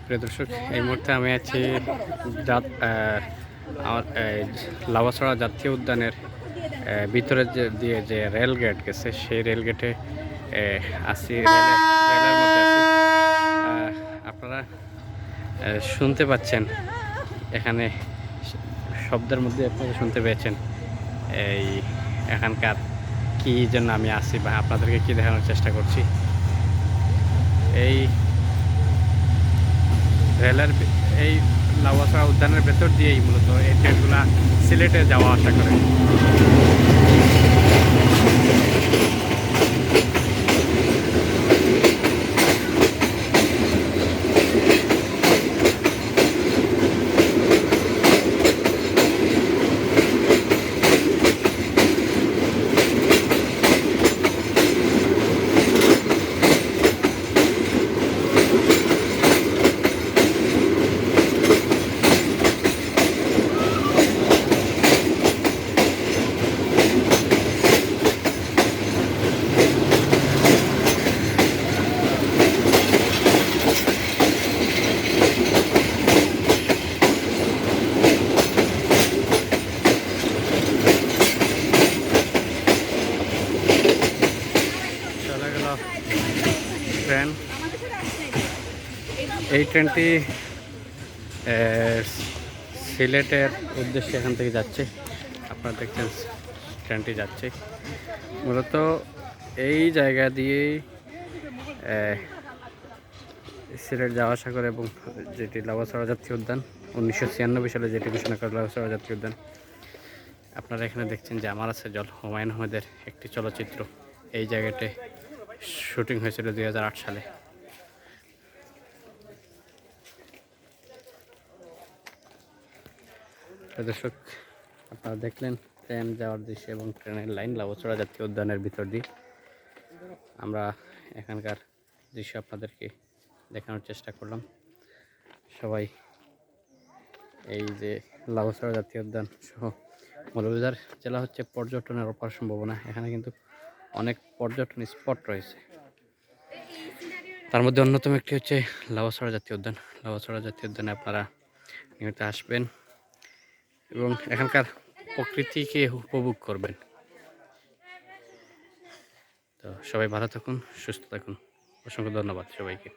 প্রিয় দর্শক, এই মুহূর্তে আমি আছি আমার লাউয়াছড়া জাতীয় উদ্যানের ভিতরে দিয়ে যে রেল গেট গেছে সেই রেল গেটে আছি, রেলের মধ্যে আছি। আপনারা শুনতে পাচ্ছেন এখানে শব্দের মধ্যে আপনারা শুনতে পেয়েছেন এই এখানকার কী জন্য আমি আসি বা আপনাদেরকে কী দেখানোর চেষ্টা করছি। এই রেলের এই লাউয়াছড়া উদ্যানের ভেতর দিয়েই মূলত এই ট্রেনগুলা সিলেটে যাওয়া আসা করে। চলে গেল ট্রেন। এই ট্রেনটি সিলেটের উদ্দেশ্যে এখান থেকে যাচ্ছে। আপনারা দেখছেন ট্রেনটি যাচ্ছে মূলত এই জায়গা দিয়েই সিলেট যাওয়া আসা করে, এবং যেটি লাউয়াছড়া জাতীয় উদ্যান 1996 সালে যেটি ঘোষণা করে লাউয়াছড়া জাতীয় উদ্যান। আপনারা এখানে দেখছেন যে আমার আছে জল, হুমায়ুন আহমেদের একটি চলচ্চিত্র এই জায়গাতে শুটিং হয়েছিল 2008 সালে। দর্শক, আপনারা দেখলেন ট্রেন যাওয়ার দৃশ্য এবং ট্রেনের লাইন লাউয়াছড়া জাতীয় উদ্যানের ভিতর দিয়ে। আমরা এখানকার দৃশ্য আপনাদেরকে দেখানোর চেষ্টা করলাম। সবাই এই যে লাউয়াছড়া জাতীয় উদ্যান সহ মৌলভীবাজার জেলা হচ্ছে পর্যটনের অপার সম্ভাবনা। এখানে কিন্তু অনেক পর্যটন স্পট রয়েছে, তার মধ্যে অন্যতম একটি হচ্ছে লাউয়াছড়া জাতীয় উদ্যান। লাউয়াছড়া জাতীয় উদ্যানে আপনারা নিয়মিত আসবেন এবং এখানকার প্রকৃতিকে উপভোগ করবেন। তো সবাই ভালো থাকুন, সুস্থ থাকুন। অসংখ্য ধন্যবাদ সবাইকে।